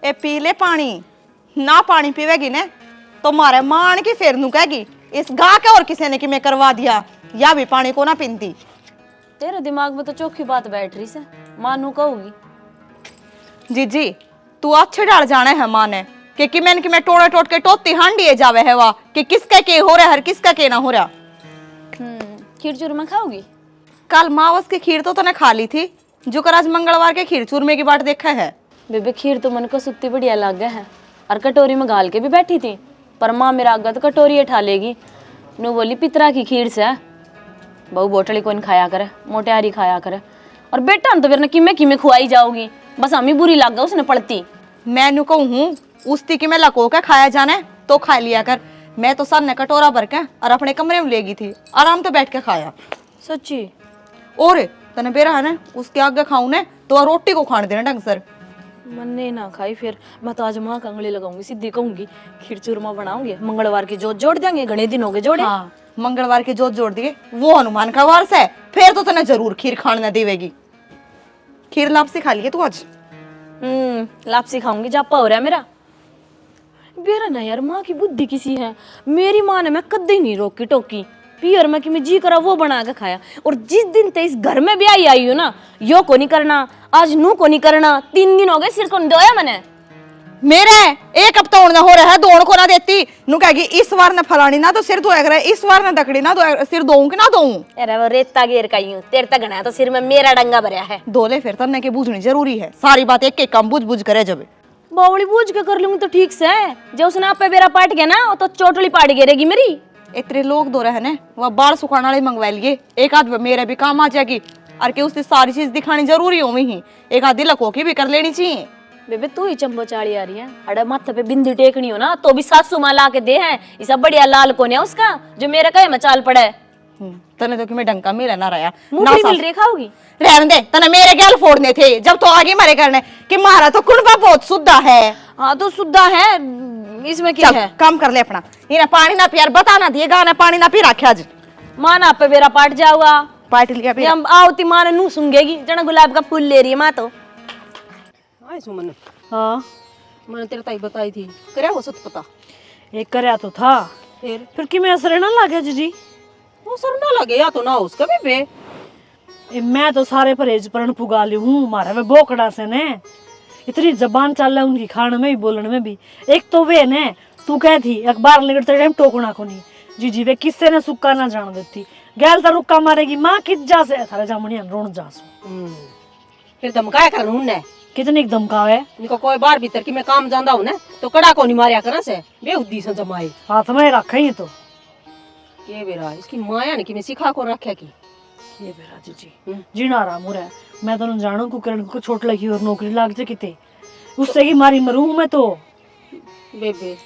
A P ले पानी, ना पानी पीवेगी ने तो मारे मान की फिर नू कहेगी इस गा के और किसी ने कि मैं करवा दिया, या भी पानी को ना पीती। तेरे दिमाग में तो चौखी बात बैठ रही से, मानू कहूगी। जीजी तू अच्छे डाल जाने है माने कि मैं टोड़े टोट के टोती हांडिए जावे है वा कि किसका के हो रहा है, हर किसका के ना हो रहा। खीर चूरमा खाओगी? कल मावस की खीर तो तने खा ली थी, जो कर आज मंगलवार के खीर चूरमे की बाट देखा है। बेबे खीर तो मन को सुत्ती बढ़िया लग है, और कटोरी में गाल के भी बैठी थी, पर माँ मेरा आगा तो कटोरी उठा लेगी। नु बोली पितरा की खीर से बहु बोटली कौन खाया करे, मोटियारी खाया करे, और बेटा तो फिर किमे किमे खुआई जाओगी, बस हमें बुरी लग गई उसने पड़ती। मैं नु कहूँ उसती की मैं लको के खाया जाने तो खा लिया कर, मैं तो सर ने कटोरा भर के और अपने कमरे में लेगी थी, आराम तो बैठ के खाया। सच्ची? और तने बेरा है ना उसके आगे खाऊं ने तो रोटी को खाने देना ढंग सर। मन्ने ना खाई फिर मैं तो आज माँ कंगली लगाऊंगी, सीधी कहूंगी खीर चूरमा बनाऊंगी, मंगलवार की जोत जोड़ देंगे, घने दिन हो गए जोड़े। हाँ, मंगलवार की जोत जोड़ दिए, वो हनुमान का वार से फिर तो तने जरूर खीर खाने देवेगी। खीर लापसी खा लिए तू आज? लापसी खाऊंगी, जापा हो रहा है मेरा। बेरा ना यार, माँ की बुद्धि किसी है। मेरी माँ ने मैं कद्दी नहीं रोकी टोकी, पियर में कि मैं जी करा वो बना के खाया। और जिस दिन ते इस घर में भी आई हो ना, यो को नहीं करना, आज नू को नहीं करना, 3 दिन हो गए सिर को नहीं धोया मैंने। मेरे एक हफ्ता होने हो रहा है, दोनों को ना देती नु कहेगी इस बार ने फलानी ना तो सिर धोया करे, इस बार ने दकड़ी ना धोया, सिर धोऊं कि ना धोऊं। अरे वो रेता घेर का ही हूं, तेरे तक घना तो सिर में मेरा डंगा भरया है। धोले फिर तन्ने के बूझनी जरूरी है, सारी बात एक एक काम बुझ बुझ करे जब बावड़ी बूझ के कर लूंगी तो ठीक से, जो उसने आप पे बेरा पाट गया ना तो चोटली पाट गिरेगी मेरी। इतने लोग दो रहे ने वह बाल सुखाने वाले मंगवा लिए, एक आध मेरे भी काम आ जाएगी, और के उसकी सारी चीज दिखानी जरूरी हो ही, एक आधी लको की भी कर लेनी चाहिए। बेबे तू ही चंबो चाली आ रही है, अरे माथे पे बिंदी टेकनी हो ना तो भी सासू माँ ला के दे है, इसा बढ़िया लाल कोने उसका जो मेरे कहे में चाल पड़े। तने तो कि मैं डंका मिला ना रहा मूंगफली मिल रही खाओगी? रहने दे, तने मेरे गैल फोड़ने थे जब तो आगे मारे करने कि मारा तो कुणबा बहुत शुद्धा है। हाँ तो शुद्धा है, इसमें क्या है? काम कर ले अपना, ये पानी ना पियार बता ना दिए गाना पानी ना पी रखे आज। माँ ना पे बेरा पाट जाऊगा, पाट लिया भी हम आवती माँ ने नू सूंघेगी, जना गुलाब का फूल ले रही है माँ तो। हाय सुमन, हाँ मैंने तेरे ताई बताई थी, करे हो सत पता? एक करया तो था, फिर कि मैं असर ना लागे जीजी। वो सर ना लगे या तो ना उसका भी मैं तो सारे परहेज परण पुगा ली हूँ, मारे में बोकड़ा से ने इतनी जबान चल रहा है उनकी, खाने में भी बोलने में भी। एक तो वे ने तू कह थी अखबार निकलते टाइम टोकना को नहीं जीजी, वे किससे ने सुक्का ना जान देती, गैल तो रुक्का मारेगी माँ कित जा से थारे जामनिया रोन जासू। फिर धमकाया कर उनने, कितनी धमकावे इनको कोई बार भीतर की मैं काम जानदा हूं ना तो कड़ा को नहीं मारिया करा से बेउद्दी से जमाए हाथ में रखा ही तो के बेरा इसकी माया ने कि मैं सिखा को रखे की ये बेरा जीजी जीना राम हो रहा है। मैं तो जानू को किरण को छोट लगी और नौकरी लाग जे किते उससे ही मारी मरूं मैं तो। बेबे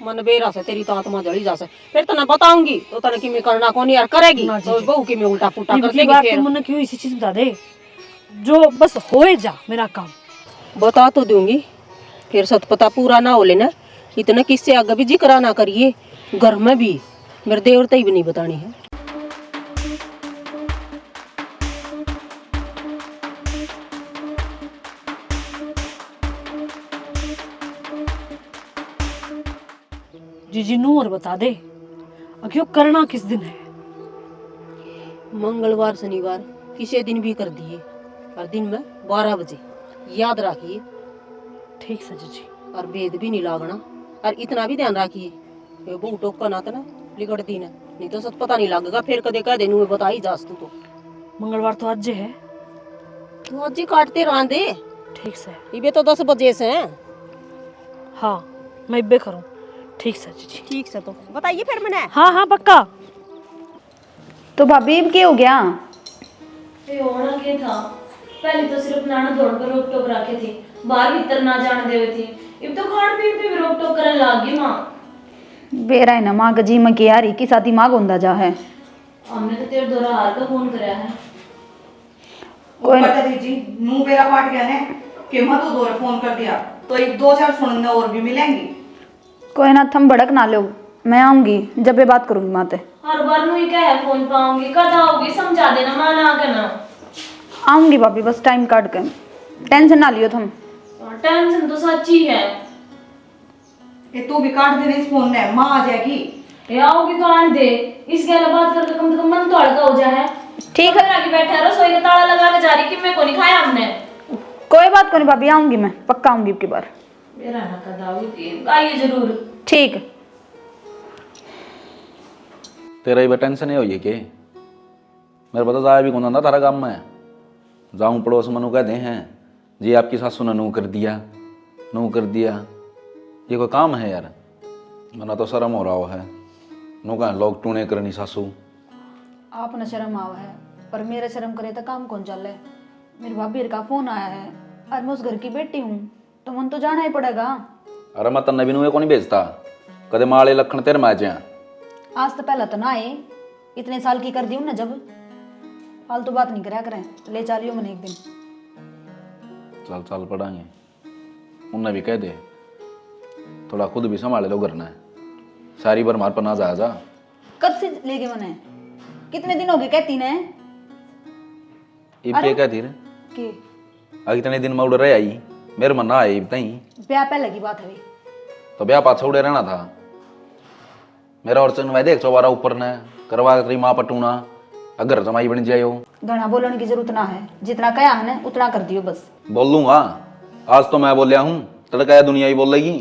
मन बेरा से तेरी तो आत्मा जली जासे, फिर तने बताऊंगी तो तने कि मैं करना को नहीं यार करेगी तो बहू की मैं उल्टा पुल्टा कर देगी। फिर मुन्ने क्यों इसी चीज बता दे जो बस होए जा मेरा काम बता तो दूंगी, फिर सत पता पूरा ना हो लेना, इतने किससे आगे भी जिक्र ना करिए, घर में भी मेरे देवता ही भी नहीं बतानी है। जीजी नू और बता दे क्यों करना किस दिन है? मंगलवार शनिवार किसी दिन भी कर दिए, और दिन में 12 बजे याद रखिए। ठीक है जीजी। और भेद भी नहीं लागना, और इतना भी ध्यान रखिए ये बहु टोका ना ना लिगड़ दी ना, नहीं तो सच पता नहीं लगेगा फिर कदे कह देनू में बताई जास तू तो। मंगलवार तो आज है, तू आज ही काटते रह दे। ठीक से ये तो 10 बजे से हैं। हाँ मैं इब्बे करूँ। ठीक है जीजी। ठीक से तो बताइए फिर मैंने। हाँ हाँ पक्का। तो भाभी अब क्या हो गया? ये होना क्या था, पहले तो सिर्फ नाना दौड़ पर रोक टोक रखे थी, बाहर भीतर ना जाने देवे थी, अब तो खान पीन पे भी रोक टोक करने लग गई माँ। बेरा है ना माँ गजी में की यारी की साथी माँ गोंदा जा है। हमने तो तेरे दोरा हार का फोन कराया है। कोई पता जी नू बेरा पाट गया ने कि मत दो फोन कर दिया तो एक 2-4 सुनने और भी मिलेंगी। कोई ना थम भड़क ना लो, मैं आऊंगी जब ये बात करूंगी माते। हर बार नू ही क्या है फोन पाऊंगी, कद आओगी समझा देना, माँ ना करना। आऊंगी भाभी बस टाइम काट के, टेंशन ना लियो तुम। टेंशन तो सच्ची है। ये तू भी काट दे इस फोन ने, माँ आ जाएगी। ये आओगी तो आने दे, इस गैला बात करके कम से कम मन तो हल्का हो जाए। ठीक है। आके बैठा है, रसोई का ताला लगा के जा रही कि मैं को नहीं खाया हमने। कोई बात को नहीं भाभी, आऊंगी मैं, पक्का आऊंगी अब की बार। मेरा ना कदावी थी, आइए जरूर। ठीक है। तेरा ही टेंशन है होइए के मेरे पता जाया भी कौन ना तारा काम में जाऊं पड़ोस मनु कहते हैं जी आपकी सासू ने नू कर दिया, नू कर दिया। ये कोई काम है यार? मना तो शर्म हो रहा है। नू कहा लोग टूने करनी सासू। आप न शर्म आवा है, पर मेरा शर्म करे तो काम कौन चल है। मेरी भाभी का फोन आया है और मैं उस घर की बेटी हूँ, तो मन तो जाना ही पड़ेगा। अरे मैं तन्ने भी नू को नहीं भेजता, कदे माले लखन तेरे में आ। आज तो पहला तो ना आए, इतने साल की कर दी हूँ ना, जब फालतू बात नहीं करा करें, ले चलियो मैंने एक दिन। चल चल पढ़ाएंगे, उन्हें भी कह दे थोड़ा खुद भी संभाले लो करना है। सारी बार मार पर ना जा। कब से लेके मैंने, कितने दिन हो गए कहती ने। इब कहती रे के आगे इतने दिन में उड़ रहे आई मेरे मन ना आई तई ब्याह पहले की बात है। तो ब्याह पाछा उड़े रहना था मेरा। और चंग मैं देख चौबारा ऊपर ने करवा तेरी माँ पटूना अगर जमाई बन जाए हो। घना बोलने की जरूरत ना है, जितना कहा है ना उतना कर दियो बस। बोल लूंगा, आज तो मैं बोलिया हूँ, तड़का दुनिया ही बोल लेगी।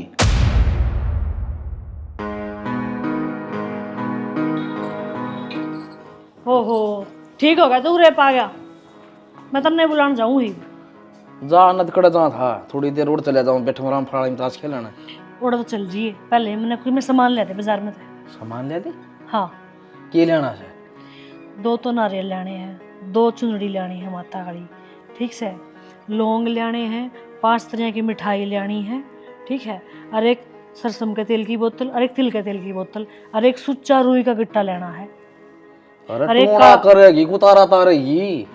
हो ठीक हो गया, तू रे पा गया। मैं तन्ने बुलाने जाऊँ ही। जा नदकड़ा जा था, थोड़ी देर उड़ चले जाऊं, बैठे आराम फड़ा ताश खेलना। उड़ा तो चल जी, पहले मैंने कोई में सामान ले थे बाजार में थे। सामान ले दे हाँ, के लेना है? 2 तो नारियल लाने हैं, 2 चुनड़ी लानी है माता काली, ठीक से, लौंग लाने हैं, 5 तरह की मिठाई लानी है, ठीक है, और एक सरसों के तेल की बोतल, और एक तिल के तेल की बोतल, और एक सुच्चा रुई का गट्टा लेना है। अरे टोना करेगी कुतारा तारेगी।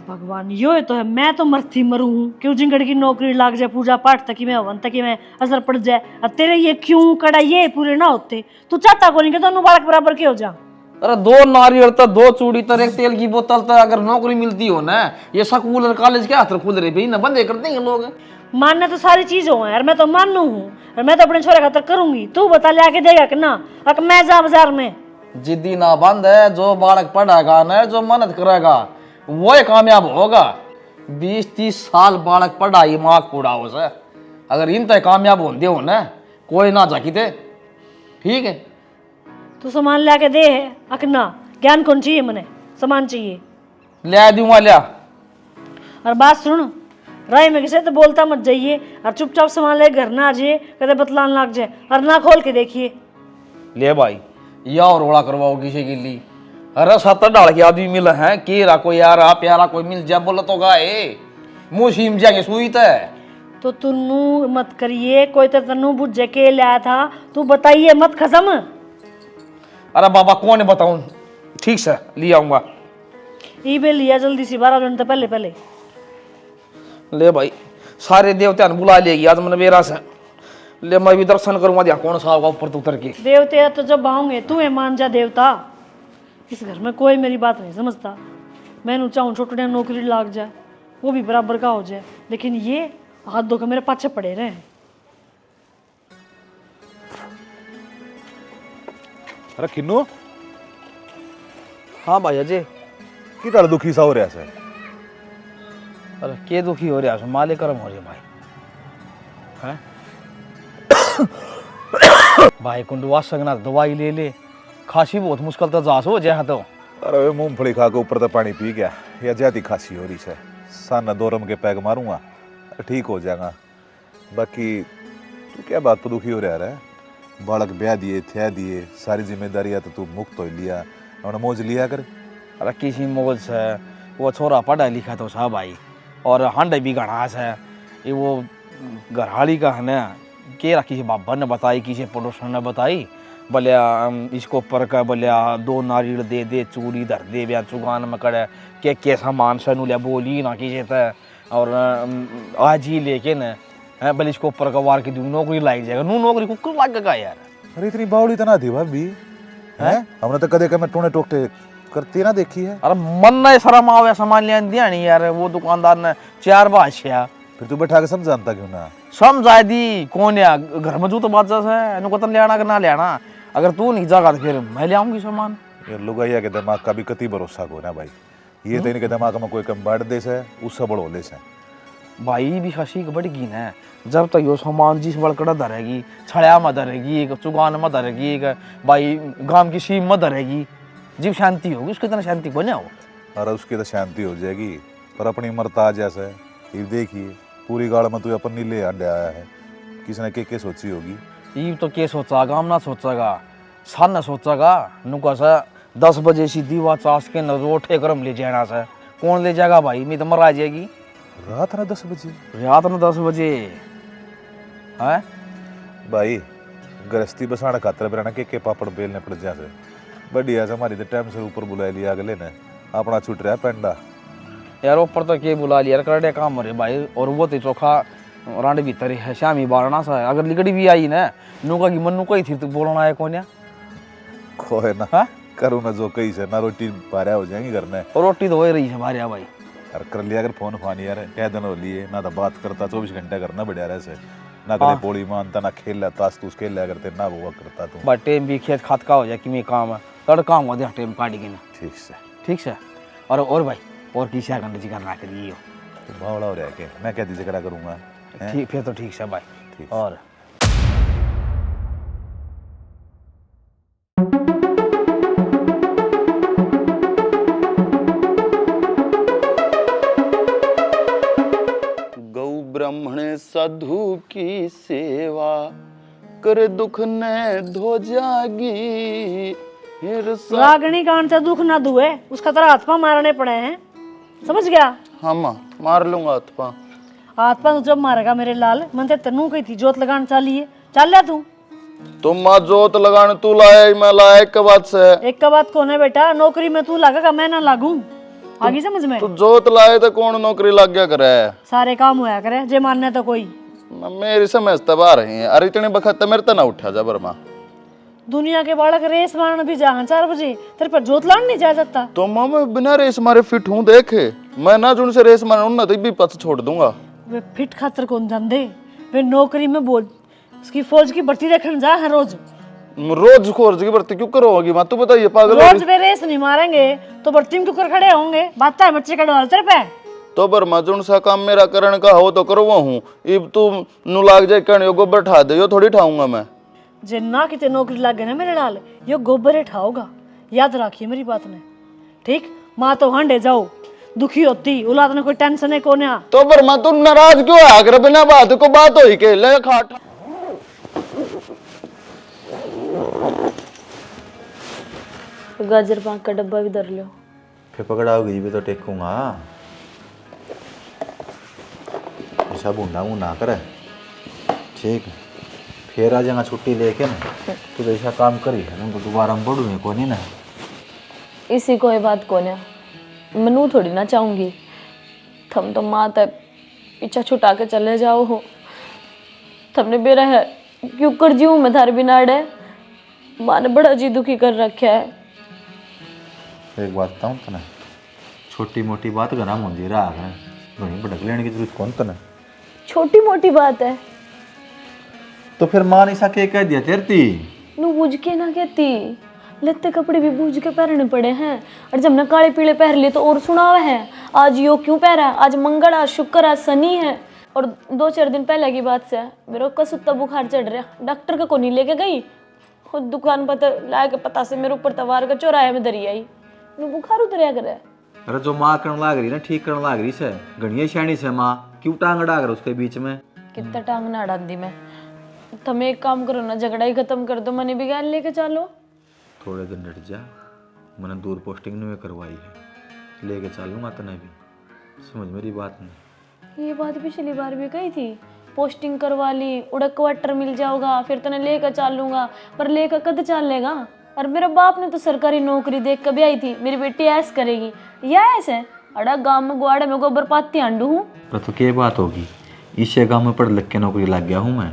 भगवान यो तो है, मैं तो मरती मरू हूँ, क्यों जिंगड़ की नौकरी लाग जाए, पूजा पाठ तक में हवन तक में असर पड़ जाए, और तेरे ये क्यों कड़ा ये पूरे ना होते। तू चाहता को नहीं कि दोनों बालक बराबर के हो जा। अरे 2 नारियल तो 2 चूड़ी तो एक तेल की बोतल तो अगर नौकरी मिलती हो ना, ये स्कूल और कॉलेज के हाथ खुल रहे भाई ना, बंदे कर देंगे लोग। मानना तो सारी चीज हो यार, मैं तो मानू हूँ, और मैं तो अपने छोरे खातर करूंगी। तू बता ले आके देगा कि ना, अगर मैं जा बाजार में। जिद्दी ना बंद है, जो बालक पढ़ेगा ना, जो मेहनत करेगा वो कामयाब होगा। 20-30 साल बालक पढ़ाई माँ कूड़ा हो से, अगर इन तय कामयाब होते हो ना, कोई ना जाकी थे, ठीक है। तू सामान ला के दे है अकना, ज्ञान कौन चाहिए, मने सामान चाहिए, ले दूंगा लिया। और बात सुन, राय में किसे तो बोलता मत जाइए, और चुपचाप सामान ले घर ना आ जाइए, कदे बतलान लग जाए, और ना खोल के देखिए। ले भाई, या और रोड़ा करवाओ किसी के लिए। अरे 70 डाल के आदमी मिल है, केरा कोई यारा प्यारा कोई मिल जाए बोला तो गाए मुँह सीम जाएंगे सुई है। तो तुन्नू मत करिए, कोई तो तन्नू बुझे के लाया था, तू बताइए मत खसम। अरे बाबा कौन है बताऊं, ठीक से ले आऊंगा। ई बे लिया जल्दी सी, 12 घंटे पहले पहले। ले भाई, सारे देवता ने बुला लेगी आज मैंने बेरा से। ले मैं भी दर्शन करूंगा, देखा कौन सा होगा ऊपर तो उतर के। देवते तो जब आऊंगे तू है मान जा देवता। इस घर में कोई मेरी बात नहीं समझता। मैं चाहूँ छोटे नौकरी लाग जाए, वो भी बराबर का हो जाए, लेकिन ये हाथ धोकर मेरे पाछे पड़े रहे। अरे किन्नू, हाँ भाई अजय। कितना दुखी सा हो रहा है? अरे के दुखी हो रहा है, माले कर्म हो रहे भाई। हैं भाई कुंडवा संगना दवाई ले ले, खांसी बहुत मुश्किल तो जास हो जाए तो। अरे वे मूंगफली खा के ऊपर तो पानी पी गया, या ज्यादा खांसी हो रही है। सान 2 रम के पैग मारूंगा, ठीक हो जाएगा। बाकी तू क्या बात पर दुखी हो रहा है? बालक ब्याह दिए थे दिए, सारी जिम्मेदारियां तो तू मुक्त हो लिया, अपना मौज लिया कर। अरे किसी मौज से, वो छोरा पढ़ा लिखा तो साहब भाई, और हंड भी घनास है। ये वो घरहाली का है ना, के किसी बाबा ने बताई, किसी पड़ोसन ने बताई, बोलिया इसको ऊपर का बोलिया 2 नारियल दे दे, चूड़ी धर दे, ब्याह चुगान में करे के सामान सनू लिया बोली ना किसी तय, और आज ही लेके न बोले इसको ऊपर का वार की दूँ नौकरी लाग जाएगा। नू नौकरी को क्यों लगेगा यार? अरे इतनी बावली तो ना थी भाभी, हैं? हमने तो कदे कदे टोने टोकते करती ना देखी है। अरे मन ना शर्म आवे सामान लिया दिया नहीं यार। वो दुकानदार ने 4 बादशाह फिर तू बैठा के समझाता क्यों ना? समझाए दी कौन या घर में जो तो बात जैसा है इनको तो लेना कि ना लेना। अगर तू नहीं जागा तो फिर मैं ले आऊंगी सामान। ये लुगाइया के दिमाग का भी कति भरोसा को ना भाई। ये तो इनके दिमाग में कोई कम बाढ़ देश है उससे बड़ो लेस है भाई भी हंसी बड़ी गिन है। जब तक यो सामान जिस बड़कड़ा धरेगी, छड़िया में धरेगी, एक चुगान में धरेगी, एक भाई गांव की सीम में धरेगी, जीव शांति होगी उसकी तरह शांति बने हो। और उसकी तो शांति हो जाएगी पर अपनी मरता जैसे ये देखिए पूरी गाड़ में तू अपन नीले अंडे आया है। किसने के सोची होगी? ये तो के सोचा गाम ना सोचेगा सन न सोचेगा नुका सा 10 बजे सीधी बात चास के न रोटे करम ले जाना से कौन ले जाएगा भाई? मैं तो मर आ जाएगी रात ना 10 बजे। रात में 10 बजे है भाई गृहस्थी बसाना खातर बराना के पापड़ बेलने पड़ जाए बढ़िया से हमारी तो टाइम से ऊपर बुला लिया अगले ने अपना छूट रहा पेंडा यार। ऊपर तो के बुला लिया करडे काम मरे भाई। और वो तो चोखा रांड भीतर है शामी बारना सा है। अगर लिगड़ी भी आई ना नुका की मन नुका ही थी तो बोलना है कौन या खोए ना हाँ? करूँ ना जो कही से ना रोटी पारा हो जाएंगी घर में। और रोटी तो हो ही रही है हमारे यहाँ भाई। यार कर लिया अगर फोन फान यार कह दिन हो लिए ना तो बात करता 24 घंटे करना बढ़िया रहे से ना कभी पोड़ी मानता ना खेल ला ताश तूस खेल लिया करते ना वो करता तू बट टाइम भी खेत खात का हो जाए कि मैं काम है तड़ काम हो जाए टाइम काटी के ना ठीक से। और भाई और किसी करने जी करना करिए बावड़ा हो रहा है के मैं क्या दीजिए करा करूँगा ठीक फिर तो ठीक से भाई। ठीक और गौ ब्राह्मण साधु की सेवा कर दुख ने धो जागी। रागणी कांड से दुख ना दुए उसका तरह आत्मा मारने पड़े हैं समझ गया? हाँ माँ मार लूंगा आत्मा। आत्मा तो जब मारेगा मेरे लाल मन ते तनु कही थी जोत लगान चालिए चल ले तू। तुम माँ जोत लगाने तू लाया मैं लाया एक बात से। एक का बात कौन है बेटा? नौकरी में तू लागेगा मैं ना लागू आगे समझ में। तू जोत लाए तो कौन नौकरी लग गया करे? सारे काम होया करे जे मानने तो कोई मेरी समझ तबा रही है। अरे इतने बखत मेरे तो ना उठा जा बर्मा। दुनिया के बालक रेस मारन भी जहाँ 4 बजे तेरे पर जोत लान नहीं जा सकता। तो माँ मैं बिना रेस मारे फिट हूँ देखे मैं ना जुन से रेस मारे उन तो भी पछ छोड़ दूंगा। वे फिट खातर कौन जान दे वे नौकरी में बोल उसकी फौज की भर्ती देखने जा हर रोज। रोज फौज की भर्ती क्यों करोगी माँ तू बताइए पागल रोज वे रेस नहीं मारेंगे तो भर्ती में क्यों कर खड़े होंगे? बात है बच्चे का डर तेरे पे। तो बर्मा जुन सा काम मेरा करण का हो तो करो हूँ। इब तू नु लाग जाए कहने गोबर ठा दे यो थोड़ी ठाऊंगा मैं। जे ना किते नौकरी लग गए ना मेरे लाल यो गोबर उठाओगा याद रखिए मेरी बात ने ठीक। माँ तो हांडे जाओ दुखी होती औलाद ने कोई टेंशन है कोने। तो बर्मा तू नाराज क्यों है? अगर बिना बात को बात हो ही के ले खाट। गाजर पाक का डब्बा भी धर लो। फिर पकड़ाओगी भी तो टेकूंगा। ऐसा बुंडा मुंडा करे ठीक फिर आ जाएगा छुट्टी लेके ना तो ऐसा काम करी है ना तो दोबारा हम बढ़ू को नहीं ना। इसी कोई बात को ना मनु थोड़ी ना चाहूंगी। थम तो माँ तक पीछा छुटा के चले जाओ हो। थमने बेरा है क्यों कर जीव मैं थारे बिना अड़े। माँ ने बड़ा जी दुखी कर रखा है। एक बात बताऊँ तो ना छोटी मोटी बात का नाम होंगी राग है घनी भड़क लेने की जरूरत कौन तो ना। छोटी मोटी बात है तो फिर माँ ने सके कह दिया तेरती नू बूझ के ना कहती। लत्ते कपड़े भी बूझ के पहनने पड़े हैं और जब ना काले पीले पहन लिए तो और सुनावा है। आज यो क्यों पहरा? आज मंगल आज शुक्र आज शनि है। और 2-4 दिन पहले की बात से मेरे को सुत्ता बुखार चढ़ रहा डॉक्टर का को नहीं लेके गई खुद दुकान पर ला के पता से मेरे ऊपर तवार का चौराहे में दरी आई बुखार उतरिया करे। अरे जो माँ करने लाग रही ना ठीक करने लाग रही से घड़िया शानी से माँ क्यों टांग डाग उसके बीच में। कितना टांग ना अड़ा दी मैं। तुम एक काम करो ना झगड़ा ही खत्म कर दो मने भी गाल लेके चलो। थोड़े दिन डट जा मैंने दूर पोस्टिंग में करवाई है लेके चलूंगा तो नहीं भी समझ मेरी बात नहीं। ये बात पिछली बार भी कही थी पोस्टिंग करवा ली उड़क क्वार्टर मिल जाओगा फिर तने लेकर चलूंगा पर लेकर कद चल लेगा। और मेरे बाप ने तो सरकारी नौकरी देख कर भी आई थी मेरी बेटी ऐस करेगी या ऐसे अड़ा गांव में गुआड़े में गोबर पाती आंडू हूँ। तो क्या बात होगी इससे गाँव में पढ़ लिख के नौकरी लग गया हूँ मैं।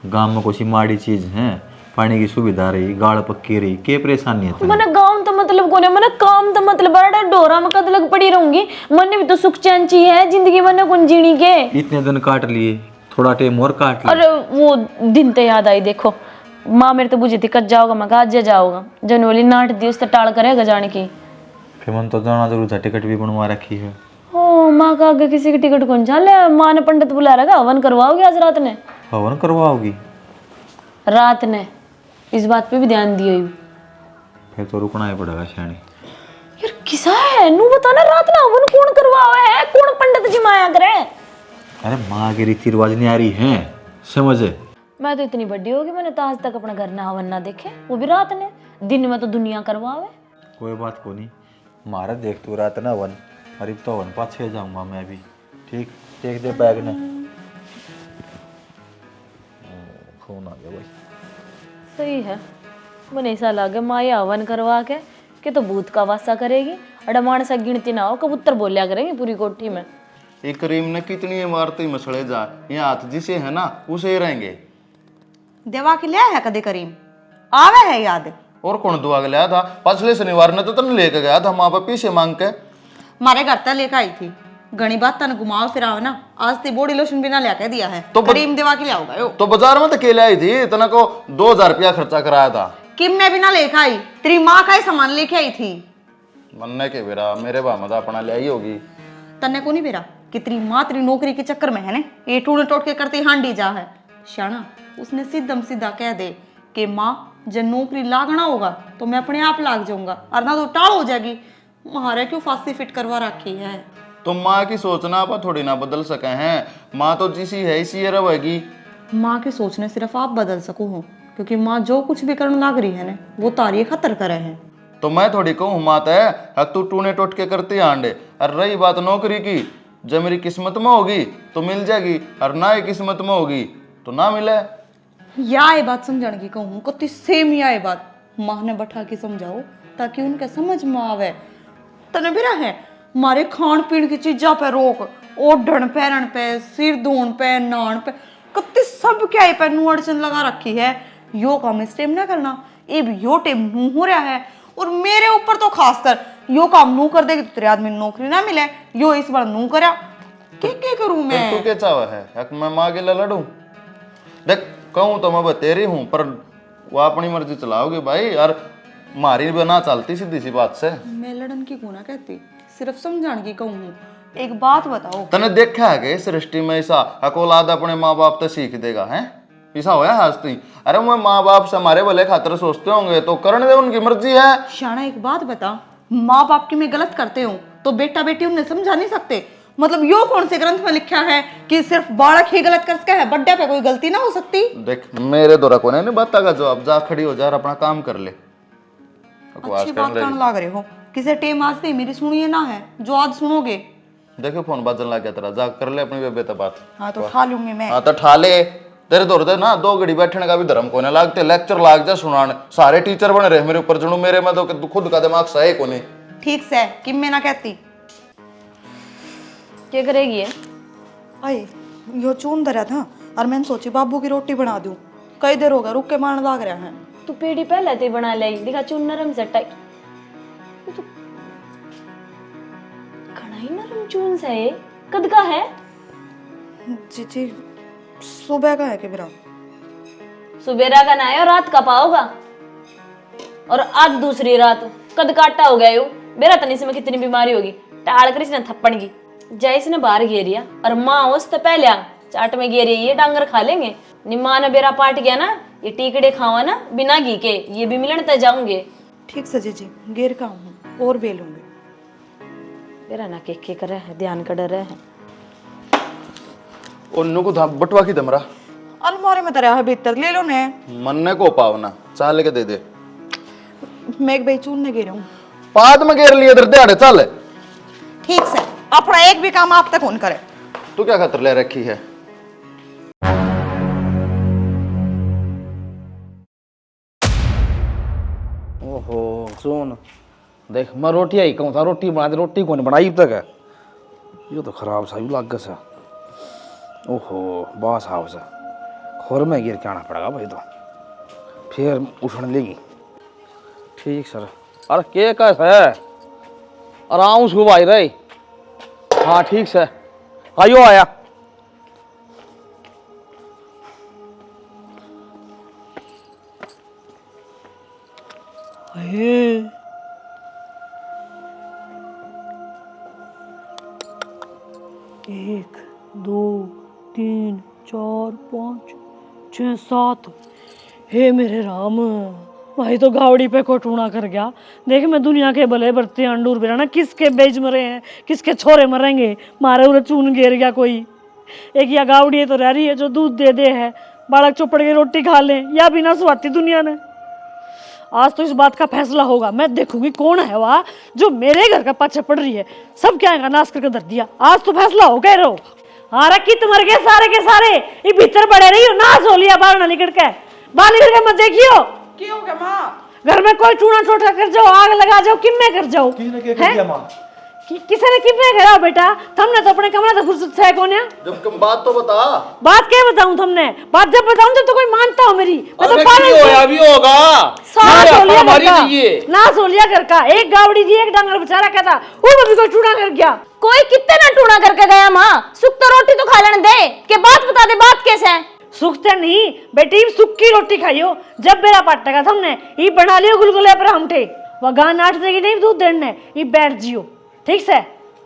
गाँव में कुछ माड़ी चीज़ है पानी की सुविधा रही, गाड़ पक्की रही, के परेशानी है मैंने गाँव तो मतलब कोने, मैंने काम तो मतलब बड़ा डोरा में कद लग पड़ी रहूंगी। मैंने भी तो सुख चैन चाहिए है जिंदगी में कौन जीनी के। इतने दिन काट लिए, थोड़ा टाइम और काट लिए। अरे वो दिन तो याद आई, देखो माँ मेरे तो बुझी थी कद जाओगा, मैं कहा आज जाओगा, जनवरी नाट दी उस टाल करेगा जाने की। फिर मन तो जाना जरूर था, टिकट भी बनवा रखी है। ओ माँ का आगे किसी की टिकट कौन चल, माँ ने पंडित बुला रखा, हवन करवाओगे आज रात ने? हवन करवाओगी? रात ने, इस बात पे भी ध्यान दियो। फिर तो रुकना ही पड़ेगा शानी। यार किसा है नू बता ना, रात ना हवन कौन करवावे है, कौन पंडित जी माया करे? अरे माँ के रीति रिवाज नहीं आ रही है, समझे? मैं तो इतनी बड़ी होगी, मैंने तो आज तक अपना घर ना हवन ना देखे, वो भी रात ने। दिन में तो दुनिया करवावे। कोई बात को नहीं, मारा देख तू रात ना हवन, अरे तो हवन पाछे जाऊंगा मैं भी। ठीक, देख दे बैग ने। फोन आ गया भाई। सही है, मैंने ऐसा लगे माँ ये हवन करवा के कि तो भूत का वासा करेगी, अडमान सा गिनती ना हो, कबूतर बोलिया करेंगे पूरी कोठी में। ये करीम ने कितनी इमारतें मसले जा, ये हाथ जिसे है ना उसे ही रहेंगे। देवा के लिया है कदे करीम? आवे है याद? और कौन दुआ के लाया था? पिछले शनिवार ने तो तन लेके गया था माँ बाप पीछे मांग के। मारे घर तक लेकर आई थी, घनी बात तन घुमाओ फिराओ ना, आज ते बॉडी लोशन बिना लेके दिया है तो करीम देवा के लिए आओगा यो। तो बाजार में तो केले आई थी, इतना को 2000 रुपया खर्चा कराया था। किम मैं बिना लेकर आई, तेरी माँ का ही सामान लेके आई थी। मन्ने के बेरा मेरे भामा तो अपना ले आई होगी। तन्ने को नहीं बेरा कि तेरी माँ तेरी नौकरी के चक्कर में है ने ये टूट टोट के करती हांडी जा है। शाना उसने सीधम सीधा कह दे कि माँ जब नौकरी लागना होगा तो मैं अपने आप लाग जाऊंगा, और ना तो टाल हो जाएगी। महारे क्यों फांसी फिट करवा रखी है? तो माँ की सोचना आप थोड़ी ना बदल सके हैं, माँ तो जिसी है इसी रहेगी। माँ के सोचने सिर्फ आप बदल सको हो, क्योंकि माँ जो कुछ भी करने लाग रही है ना वो तारी खतर करे हैं। तो मैं थोड़ी कहूँ मात है हक तू टूने टोट के करती आंडे। और रही बात नौकरी की, जब मेरी किस्मत में होगी तो मिल जाएगी, और ना ही किस्मत में होगी तो ना मिले। या ये बात समझने की कहूँ कति सेम या ये बात माँ ने बैठा के समझाओ ताकि उनके समझ में आवे। तने बिरा है मारे खान पीन की चीजा पे रोक, ओढ़न पैरन पे, सिर धोन पे, नान पे, कति सब क्या पे नू अड़चन लगा रखी है। यो काम इस टाइम ना करना, ये भी यो टाइम नू हो रहा है, और मेरे ऊपर तो खासकर यो काम नू कर देगी तो तेरे आदमी नौकरी ना मिले, यो इस बार नू करा क्या करूं मैं? तू क्या चावा है हक मैं माँ के लिए लड़ू? देख कहूँ तो मैं बतेरी हूँ, पर वो अपनी मर्जी चलाओगे भाई, और मारी बिना चलती सीधी सी बात से। मैं लड़न की गुना कहती, सिर्फ समझाने की कहूँ। एक बात बताओ, तने देखा है कि सृष्टि में ऐसा हक औलाद अपने माँ बाप तो सीख देगा है? ऐसा होया हंसती? अरे वो माँ बाप से हमारे भले खातिर सोचते होंगे तो करने दे, उनकी मर्जी है। शाना एक बात बता, माँ बाप की मैं गलत करते हूँ तो बेटा बेटी उन्हें समझा नहीं सकते? मतलब यो कौन से ग्रंथ में लिखा है कि सिर्फ बालक ही गलत कर सके है, बड्डे पे कोई गलती ना हो सकती? देख मेरे द्वारा को नहीं बता का जवाब, जा खड़ी हो जा और अपना काम कर ले। अच्छी बात करने लग रहे हो, किसी टेम आज नहीं मेरी सुनिए ना है जो आज सुनोगे। देखो फोन बाजन लग गया तेरा, जा कर ले अपनी बेबे तो बात। हाँ तो उठा लूंगी मैं। हाँ तो ठा ले, तेरे दौर दे ना 2 घड़ी बैठने का भी धर्म को नहीं लागते, लेक्चर लाग जा सुनाने, सारे टीचर बने रहे मेरे ऊपर जुनू, मेरे में तो खुद का दिमाग सही को नहीं। ठीक से कि मैं ना कहती क्या करेगी ये? अये यो चून धरा था और मैंने सोची बाबू की रोटी बना दूं, कई देर हो गया रुक के मान लाग रहा है। तू पेड़ी पहले ते बना ले, दिखा चुन नरम सटाई तो घना ही नरम चून सा है, कद का है? जी सुबह का है कि मेरा? सुबेरा का ना है और रात का पाओगा, और आज दूसरी रात, कद काटा हो गया यू। बेरा तनी से में कितनी बीमारी होगी, टाल कर इसने थप्पड़ की जय इसने बाहर घेरिया, और माँ उस तो पहले चाट में घेरिया, ये डांगर खा लेंगे। निम्मा ने बेरा पाट गया ना, ये टीकड़े खावा ना बिना घी के, ये भी मिलन तक जाऊंगे। ठीक से जी घेर का हूँ और बेलूंगे। बेरा ना के करे है, ध्यान का डर है। उन्नु को था बटवा की दमरा अलमारी में तरह है भीतर, ले लो ने। मन्ने को पावना चाह लेके दे दे। मैं एक बेचून ने घेर हूँ, बाद में घेर लिए इधर दे चल। ठीक से अपना एक भी काम आप तक कौन करे। तू क्या खतर ले रखी है? ओहो सुन देख, मैं रोटी आई कहूँ था, रोटी बना दे, रोटी कौन बनाई अब तक है? ये तो खराब सा भी लग गया सा। ओहो बास हाउस खोर में गिर के आना पड़ेगा भाई, तो फिर उठने लेगी। ठीक सर। अरे के कैसा है? आराम से भाई रहे। हाँ ठीक से। आयो आया। एक, दो, तीन, चार, पाँच, छः, सात। हे मेरे राम, भाई तो गावड़ी पे को टूणा कर गया। देख मैं दुनिया के भले बरते अंडूर बिराना, किसके बेच मरे हैं, किसके छोरे मरेंगे, मारे उरे चून घेर गया कोई। एक या गावड़ी है तो रह रही है जो दूध दे दे है, बालक चुपड़ के रोटी खा ले, या बिना स्वाती दुनिया ने। आज तो इस बात का फैसला होगा। मैं देखूंगी कौन है वह जो मेरे घर का पाछे पड़ रही है। सब क्या है नाश करके धर दिया। आज तो फैसला हो गए रो। हारा कित मर गए सारे के सारे, ये भीतर पड़े रही हो, नाश हो लिया बाहर ना निकल के। बाहर निकल के मत देखियो। क्यों हो गया माँ? घर में कोई टूना टोटा कर जाओ, आग लगा जाओ, किम्मे कर जाओ। किसने क्या कर दिया माँ? किसी ने किम्मे करा बेटा? तुमने तो अपने कमरा से फुर्सत से कौन है? जब तुम बात तो बता। बात क्या बताऊं तुमने? बात जब बताऊं जब तो कोई मानता हो मेरी। मैं तो अरे पागल क्यों थी। होया भी होगा। सास हो लिया हमारी घर का। चाहिए। नाश हो लिया घर का। एक गावड़ी थी, एक डांगर बेचारा क्या था, वो भी कोई टूना कर गया। कोई कितने ना टूणा करके गया माँ। सुख तो रोटी तो खा लेने दे। के बात बता दे, बात कैसे है? सुखते नहीं बेटी, सुख की रोटी खाइयो। जब मेरा पाटेगा तुमने ये बना लियो गुलगुले पर हमठे। वह गान नाट देगी नहीं दूध देने, ये बैठ जियो ठीक से।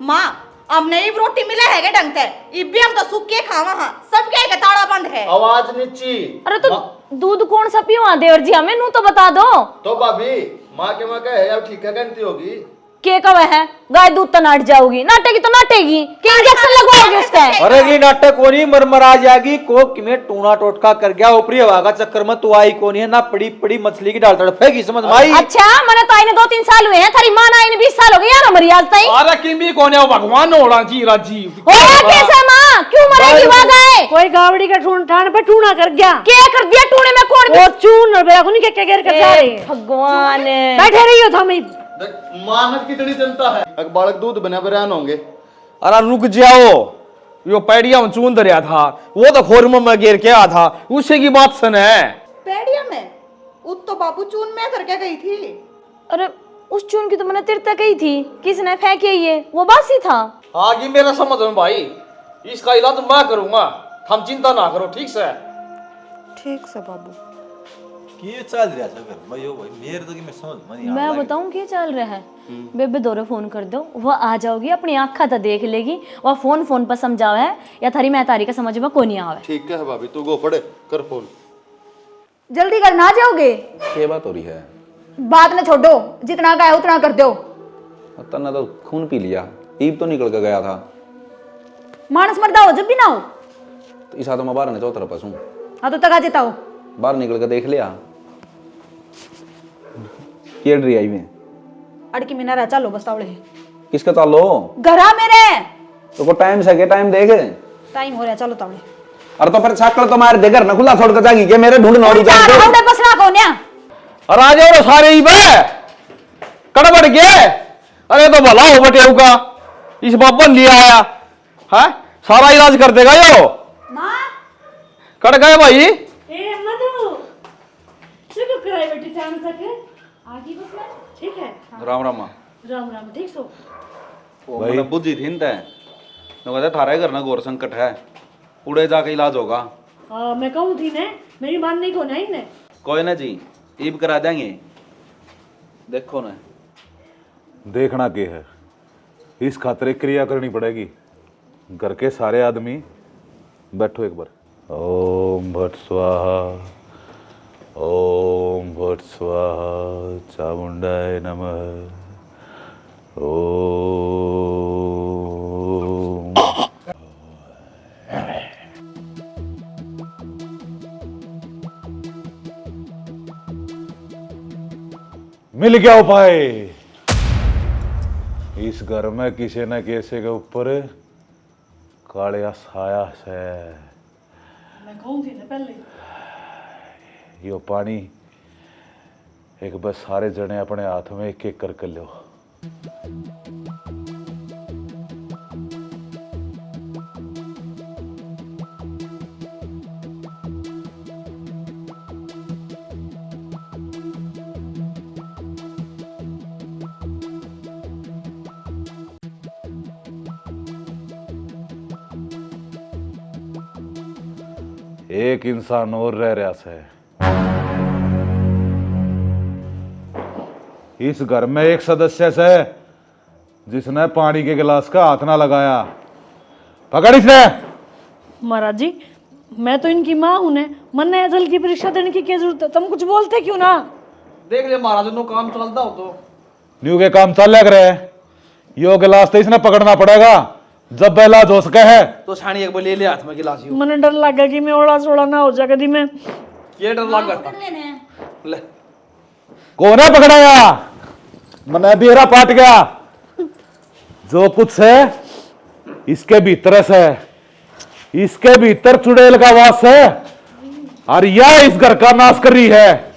माँ हमने ही रोटी मिले है के ढंग से, इब्बी हम तो सूख के खावा हां, सब क्या है के ताड़ा बंद है। आवाज नीची। अरे तो दूध कौन सा पियो देवर जी, हमें नू तो बता दो। तो भाभी माँ के माँ का है अब ठीक है कहती होगी। के कवे है गाय दूध तो नाट जाओगी, नाटेगी तो नाटेगी। के इंजेक्शन लगवाओगे उसका? अरे ये नाटक कोनी मरमरा जाएगी। कोक में टूना टोटका कर गया, ऊपरी हवा का चक्कर में तू आई कोनी है ना। पड़ी पड़ी मछली की डाल तड़फेगी, समझ में आई? अच्छा मैंने तो आईने 2-3 साल हुए हैं, थारी मां ना आईने 20 साल हो गए यार हमारी आज तक। अरे किमी कौन है? वो भगवान होड़ा जी राजी। होया कैसे मां? क्यों मरेगी वह गाय? कोई गावड़ी का ठूण ठाण पे टूना कर गया। क्या कर दिया टूने में? कौन वो चून और बेरा कुनी के घेर कर जा रहे हैं। भगवान बैठे रही हो थमी। मानव कितनी जनता है, अब बालक दूध बना बरान होंगे। अरे रुक जाओ, यो पैडिया में चून दरिया था, वो तो खोर में घेर के आ था, उसी की बात सुन है। पेड़िया में उत तो बाबू चून में करके गई थी। अरे उस चून की तो मैंने तिरता कही थी, किसने फेंकी ये? वो बासी था। आगे मेरा समझ में भाई, इसका इलाज मैं करूंगा, हम चिंता ना करो ठीक से। ठीक से बाबू। ये चल रहा है घर भाई। ओ भाई मेरे तो कि मैं समझ में नहीं आ मैं बताऊं क्या चल रहा है? बेबे दौरे फोन कर दो, वो आ जाओगी, अपनी आँखा तो देख लेगी। वह फोन पर समझावा है या थारी मैं तारी का समझ में कोई नहीं आवे। ठीक है भाभी, तू गो पड़े कर फोन। जल्दी कर ना जाओगे? क्या बात हो रही है? बात न छोड़ो, जितना कहा उतना कर दो। तन्ना तो खून पी लिया, ईब तो निकल के गया था। मानस मरदा हो जब भी ना हो। तो इस हाथ में बाहर ने चौथरा पसू हाँ तो तका जेता हो। बाहर निकल के देख लिया। ये डरी आई में अड़की में ना रह, चलो बस तावड़े किसका चालो? घरा मेरे तो को टाइम से टाइम देख। टाइम हो रहा है, चलो तावड़े। अरे तो फिर छाकल तो मार दे, घर ना खुला छोड़ के जागी के मेरे ढूंढ नौरू जाके। तावड़े बस ना कौन है? अरे आ जाओ सारे ही बे कड़बड़ के। अरे तो भला हो बटे का, इस बाबन लिया आया है, सारा इलाज कर देगा यो। माँ कट गए भाई। ए मधु शुक्र कराई बेटी टाइम तक आगे बस में ठीक है। राम राम। राम राम ठीक सो। वो मैंने बुद्धि थी न तो कहते थारे घर ना घोर संकट है, उड़े जाके इलाज होगा। हाँ मैं कहूँ थी ने, मेरी मान नहीं को नहीं ने। कोई ना जी, ईब करा देंगे। देखो ना देखना के है, इस खातिर एक क्रिया करनी पड़ेगी। घर के सारे आदमी बैठो एक बार। ओम भट स्वाहा, ओम भट स्वाहा, चामुंडाय नमः। ओम मिल गया उपाय। इस घर में किसी न किसी के ऊपर कालिया साया से। मैं कहूँ थी ने पहले यो पानी एक बस सारे जने अपने हाथ में एक एक करके लो। एक इंसान और रह रहा है। इस घर में एक सदस्य है जिसने पानी के गिलास का हाथ ना लगाया। पकड़ इसे। महाराज जी, मैं तो इनकी माँ हूं ने, मन ने जल की परीक्षा देने की क्या जरूरत है? तुम कुछ बोलते क्यों ना? देख ले महाराज नो काम चलता हो तो न्यू के काम चल लग रहे हैं। यो गिलास तो इसने पकड़ना पड़ेगा जब बेला जो सके है। तो सानी एक बार ले ले हाथ में गिलास यो। मन डर लगा कि मैं ओड़ा सोड़ा ना हो जाए कभी मैं। ये डर लग गया ले कौन है पकड़ाया? मने बेरा पाट गया। जो कुछ है इसके भीतर से, इसके भीतर चुड़ैल का वास है और यह इस घर का नाश कर रही है।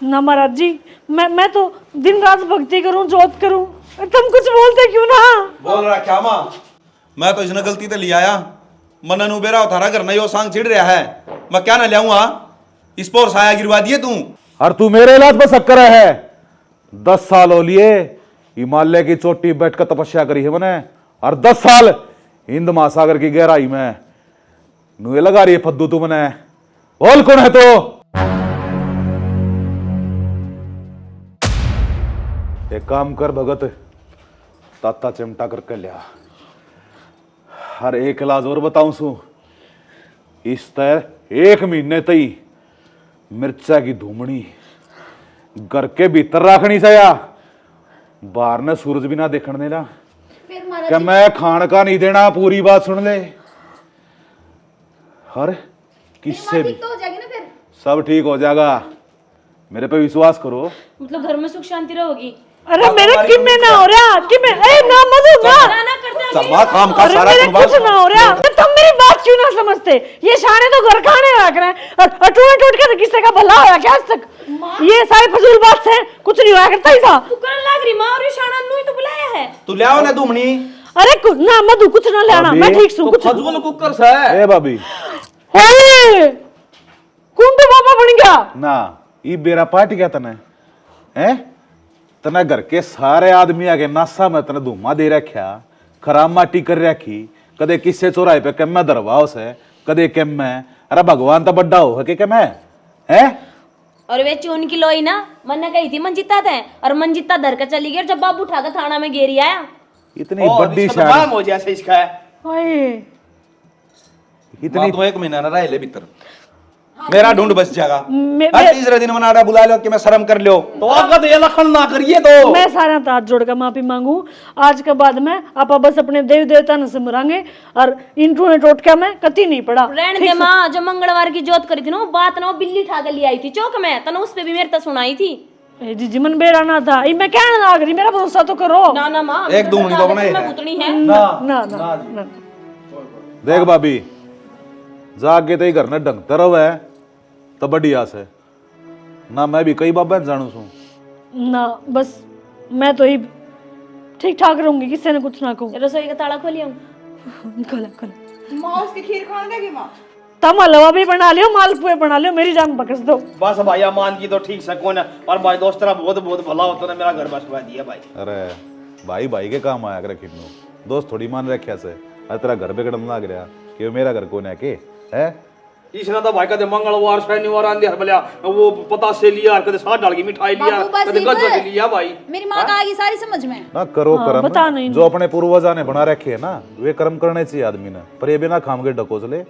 ना महाराज जी, मैं तो दिन रात भक्ति करूं, जोत करूं, तुम कुछ बोलते क्यों ना? बोल रहा क्या माँ? मैं तो इसने गलती तो ले आया। मनन उबेरा थारा घर नहीं, वो सांग छिड़ रहा है। मैं क्या ना लियाऊंगा? इस पर साया गिरवा दिए तू। और तू मेरे इलाज पर शक करे है। 10 साल हो लिए हिमालय की चोटी बैठ कर तपस्या करी है मैंने, और 10 साल हिंद महासागर की गहराई में नुए लगा रही है फद्दू तू मैंने। बोल कौन है तो? एक काम कर भगत, ताता चिमटा करके लिया। हर एक इलाज और बताऊं सू, इस तरह 1 महीने तई मिर्चा की धूमड़ी घर के भीतर रखनी सया, बाहर ने सूरज भी ना देखने देना। क्या मैं खान का नहीं देना, पूरी बात सुन ले। हर किससे भी हो जाएगी ना फिर। सब ठीक हो जाएगा, मेरे पे विश्वास करो। मतलब घर में सुख शांति रहोगी। अरे मेरे कि में ना हो रहा कि मैं ना मधु ना चम्मा काम का अरे सारा मेरे कुर्बान। कुछ ना हो रहा। तुम मेरी बात क्यों ना समझते? ये शाने तो घर खाने रख रहे हैं और टूट के तो किससे का भला होया क्या आज तक? ये सारी फजूल बात से कुछ नहीं होया करता ही था। तू करन लाग रही मां, और ये शाना नु ही तो बुलाया है। तू ले आओ ना धूमनी। अरे कुछ ना मधु, कुछ ना लेना, मैं ठीक हूं। कुछ फजूल कुकर से ए भाभी ओए कौन तो बाबा बन गया ना, ई बेरा पार्टी क्या तने हैं? तना घर के सारे आदमी आगे नासा में तने धूमा दे रखा, खराब माटी कर रखी, कदे किससे चौराहे पे कम में दरवाओ से, कदे कम में। अरे भगवान तो बड्डा हो के कम है? और वे चून की लोई ना मन ने कही थी मंजिता थे, और मंजिता धर के चली गई, और जब बाबू उठा के थाना में गेरी आया। इतनी बड़ी शान, हो जैसे इसका है। ओए इतनी तो 1 महीना ना रह ले भीतर, मेरा ढूंढ बच जाएगा। मैं हर तीसरे दिन मनाड़ा बुला लो कि मैं शर्म कर लो। तो आका तो ये लखन ना करिए तो। मैं सारा हाथ जोड़ कर माफी मांगू। आज के बाद में आप बस अपने देवी देवता ने सिमरांगे और इंटू ने टोटका में कति नहीं पड़ा। रहने दे माँ, जो मंगलवार की जोत करी थी ना, वो बात ना वो बिल्ली उठा के ले आई थी चौक में, तने उस पे भी मेरे तक सुनाई थी। ए जी मन बेरा ना था, मैं क्या ना करी, मेरा भरोसा तो करो। ना ना माँ, एक धूमनी तो बनाई है। भूतनी है। ना ना ना देख भाभी, जाके तो घर ने ढंगते रहो तो बड़ी आस है ना। मैं भी कई बाबा जानू सू ना, बस मैं तो ही ठीक ठाक रहूंगी, किसी ने कुछ ना कहूँ। रसोई का ताला खोलियो। खोला खोला। माँ उसकी खीर खाने देगी माँ? तम हलवा भी बना लियो, मालपुए बना लियो, मेरी जान बकस दो। बस भाई मान की तो ठीक से कौन है, और भाई दोस्त तेरा बहुत बहुत भला होता ना, मेरा घर बसवा दिया भाई। अरे भाई भाई के काम आया करे किन्नू, दोस्त थोड़ी मान रखे से। अरे तेरा घर बिगड़न लग रहा कि मेरा घर कौन है के है? इसने तो भाई कदे मंगलवार शनिवार आंधे हर बलिया वो पता से लिया, कदे साथ डाल की मिठाई लिया, बाबू बस कदे ही गजर बस। लिया भाई। मेरी माँ का आगे सारी समझ में। ना करो कर्म बता नहीं। जो अपने पूर्वजा ने बना रखे है ना, वे कर्म करने चाहिए आदमी ने, पर ये बिना खाम के ढकोसले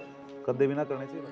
कदे भी ना करने चाहिए।